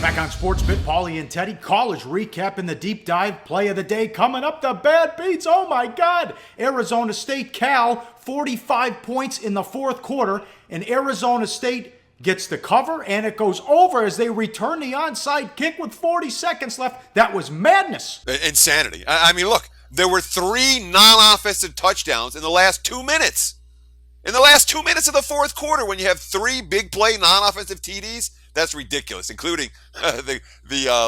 Back on Sportsbit, Paulie and Teddy. College recap in the deep dive. Play of the day coming up. The bad beats. Oh my God. Arizona State Cal, 45 points in the fourth quarter. And Arizona State gets the cover and it goes over as they return the onside kick with 40 seconds left. That was madness. Insanity. I mean, look, there were 3 non-offensive touchdowns in the last 2 minutes. In the last 2 minutes of the fourth quarter, when you have 3 big play non-offensive TDs, that's ridiculous, including the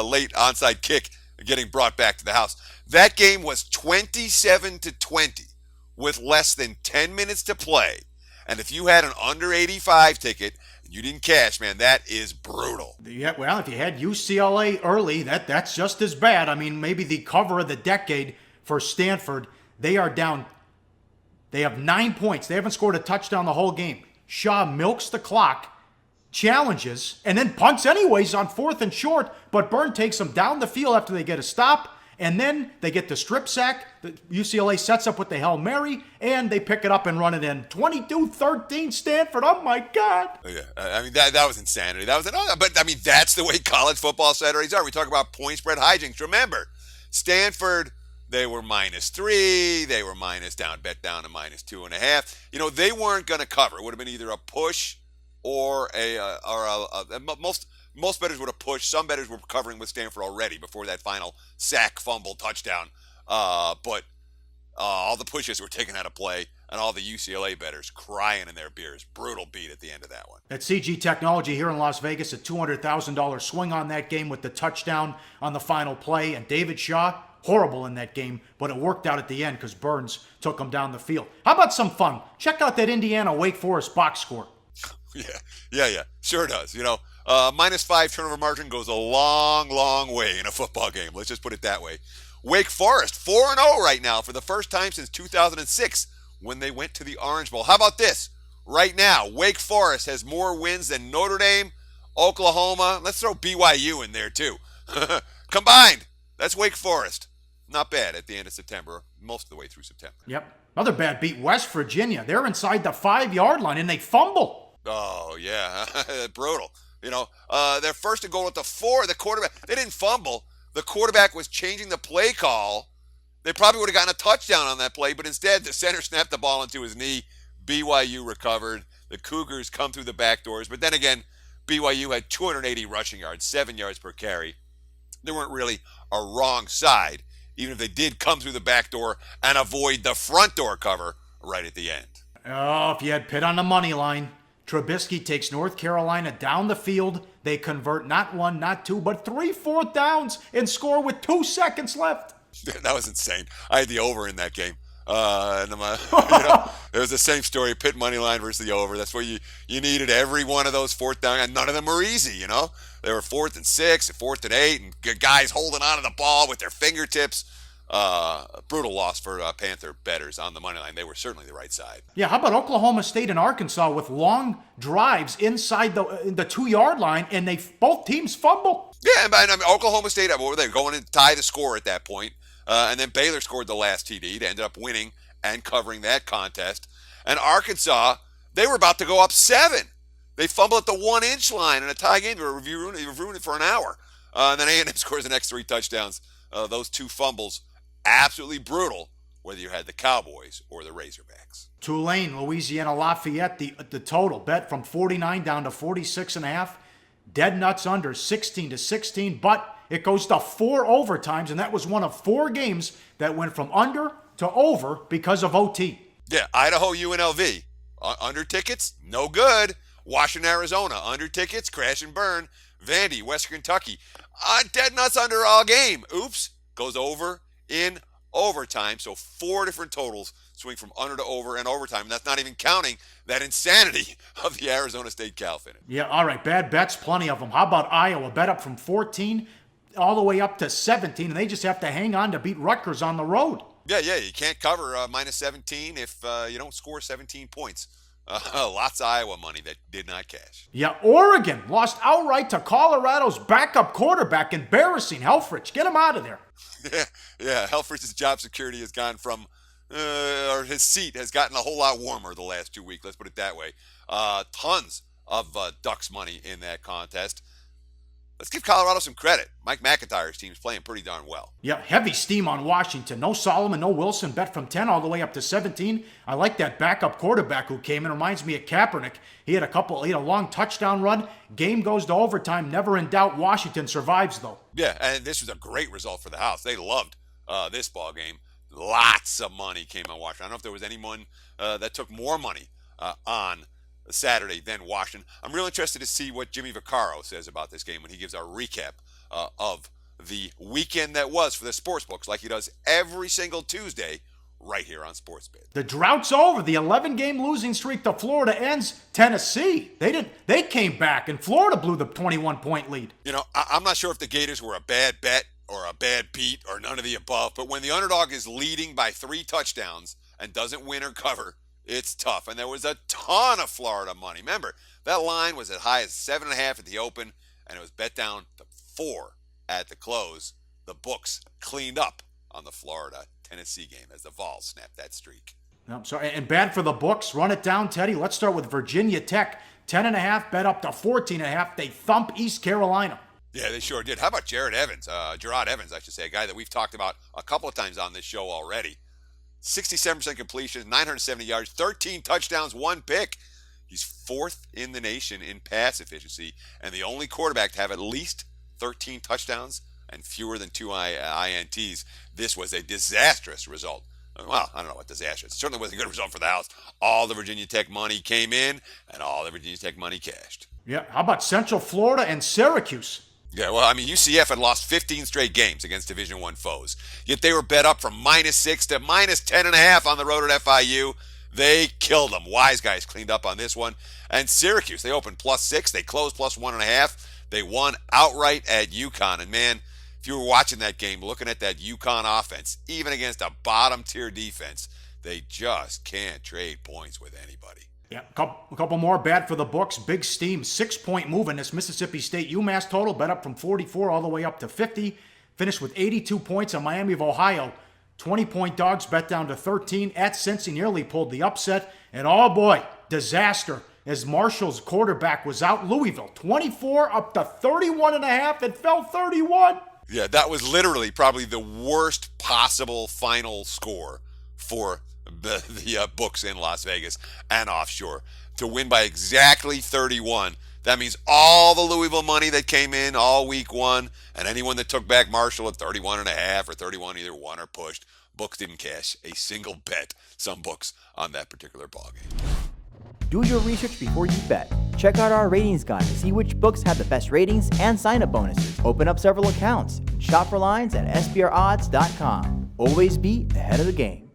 late onside kick getting brought back to the house. That game was 27-20 with less than 10 minutes to play. And if you had an under 85 ticket and you didn't cash, man, that is brutal. Yeah, well, if you had UCLA early, that's just as bad. I mean, maybe the cover of the decade for Stanford. They are down. They have 9 points. They haven't scored a touchdown the whole game. Shaw milks the clock, challenges, and then punts anyways on 4th and short, but Byrne takes them down the field after they get a stop, and then they get the strip sack. The UCLA sets up with the Hail Mary, and they pick it up and run it in. 22-13 Stanford. Oh my God. Yeah, I mean, that was insanity. But I mean, that's the way college football Saturdays are. We talk about point spread hijinks. Remember, Stanford, they were -3. They were bet down to -2.5. You know, they weren't going to cover. It would have been either a push or most bettors would have pushed. Some bettors were covering with Stanford already before that final sack, fumble, touchdown. But all the pushes were taken out of play, and all the UCLA bettors crying in their beers. Brutal beat at the end of that one. At CG Technology here in Las Vegas, a $200,000 swing on that game with the touchdown on the final play, and David Shaw, horrible in that game, but it worked out at the end because Burns took him down the field. How about some fun? Check out that Indiana Wake Forest box score. Yeah. Sure does. You know, -5 turnover margin goes a long way in a football game. Let's just put it that way. Wake Forest, 4-0 right now for the first time since 2006 when they went to the Orange Bowl. How about this? Right now, Wake Forest has more wins than Notre Dame, Oklahoma. Let's throw BYU in there too. Combined, that's Wake Forest. Not bad at the end of September, most of the way through September. Yep. Another bad beat, West Virginia. They're inside the 5-yard line and they fumble. Oh, yeah. Brutal. You know, they're first to goal at the 4. The quarterback, they didn't fumble. The quarterback was changing the play call. They probably would have gotten a touchdown on that play, but instead the center snapped the ball into his knee. BYU recovered. The Cougars come through the back doors. But then again, BYU had 280 rushing yards, 7 yards per carry. They weren't really a wrong side, even if they did come through the back door and avoid the front door cover right at the end. Oh, if you had Pitt on the money line. Trubisky takes North Carolina down the field. They convert not 1, not 2, but 3 fourth downs and score with 2 seconds left. That was insane. I had the over in that game. It was the same story, Pitt money line versus the over. That's where you needed every one of those fourth down, and none of them were easy, you know. They were 4th and 6, 4th and 8, and guys holding on to the ball with their fingertips. Brutal loss for Panther bettors on the money line. They were certainly the right side. Yeah, how about Oklahoma State and Arkansas with long drives inside the 2-yard line, and both teams fumble? Yeah, I mean, Oklahoma State, they were going to tie the score at that point. And then Baylor scored the last TD to end up winning and covering that contest. And Arkansas, they were about to go up 7. They fumbled at the 1-inch line in a tie game. They were ruining it for an hour. And then A&M scores the next 3 touchdowns. Those 2 fumbles, absolutely brutal, whether you had the Cowboys or the Razorbacks. Tulane, Louisiana Lafayette, the total bet from 49 down to 46.5. Dead nuts under 16-16, but it goes to 4 overtimes, and that was one of 4 games that went from under to over because of OT. Yeah, Idaho, UNLV. Under tickets, no good. Washington, Arizona. Under tickets, crash and burn. Vandy, Western Kentucky. Dead nuts under all game. Oops, goes over in overtime. So 4 different totals swing from under to over and overtime. And that's not even counting that insanity of the Arizona State Cal finish. Yeah, all right, bad bets, plenty of them. How about Iowa? Bet up from 14 all the way up to 17, and they just have to hang on to beat Rutgers on the road. Yeah, you can't cover -17 if you don't score 17 points. Lots of Iowa money that did not cash. Yeah, Oregon lost outright to Colorado's backup quarterback. Embarrassing. Helfrich, get him out of there. Yeah, Helfrich's job security has gone from, or his seat has gotten a whole lot warmer the last 2 weeks. Let's put it that way. Tons of Ducks money in that contest. let's give Colorado some credit. Mike McIntyre's team's playing pretty darn well. Yeah, heavy steam on Washington. No Solomon, no Wilson. Bet from 10 all the way up to 17. I like that backup quarterback who came in. Reminds me of Kaepernick. He had a long touchdown run. Game goes to overtime. Never in doubt. Washington survives, though. Yeah, and this was a great result for the house. They loved this ball game. Lots of money came on Washington. I don't know if there was anyone that took more money on Saturday than Washington. I'm real interested to see what Jimmy Vaccaro says about this game when he gives our recap of the weekend that was for the sports books, like he does every single Tuesday right here on SportsBid. The drought's over. The 11-game losing streak to Florida ends. Tennessee, they came back, and Florida blew the 21-point lead. You know, I'm not sure if the Gators were a bad bet or a bad beat or none of the above, but when the underdog is leading by 3 touchdowns and doesn't win or cover, it's tough. And there was a ton of Florida money. Remember, that line was as high as 7.5 at the open, and it was bet down to 4 at the close. The books cleaned up on the Florida-Tennessee game as the Vols snapped that streak. No, sorry, and bad for the books. Run it down, Teddy. Let's start with Virginia Tech. 10.5, bet up to 14.5. They thump East Carolina. Yeah, they sure did. How about Gerard Evans, I should say, a guy that we've talked about a couple of times on this show already. 67% completion, 970 yards, 13 touchdowns, 1 pick. He's 4th in the nation in pass efficiency and the only quarterback to have at least 13 touchdowns and fewer than 2 INTs. This was a disastrous result. Well, I don't know what disastrous. It certainly was a good result for the house. All the Virginia Tech money came in and all the Virginia Tech money cashed. Yeah, how about Central Florida and Syracuse? Yeah, well, I mean, UCF had lost 15 straight games against Division I foes. Yet they were bet up from -6 to -10.5 on the road at FIU. They killed them. Wise guys cleaned up on this one. And Syracuse, they opened +6. They closed +1.5. They won outright at UConn. And, man, if you were watching that game, looking at that UConn offense, even against a bottom-tier defense, they just can't trade points with anybody. Yeah, a couple more bad for the books. Big steam, 6-point move in this Mississippi State UMass total. Bet up from 44 all the way up to 50. Finished with 82 points on Miami of Ohio. 20-point dogs bet down to 13. At Cincy nearly pulled the upset. And oh boy, disaster as Marshall's quarterback was out. Louisville, 24 up to 31.5. It fell 31. Yeah, that was literally probably the worst possible final score for the books in Las Vegas and offshore. To win by exactly 31, that means all the Louisville money that came in all week 1 and anyone that took back Marshall at 31.5 or 31 either won or pushed, books didn't cash a single bet, some books, on that particular ballgame. Do your research before you bet. Check out our ratings guide to see which books have the best ratings and sign-up bonuses. Open up several accounts and shop for lines at sbrodds.com. Always be ahead of the game.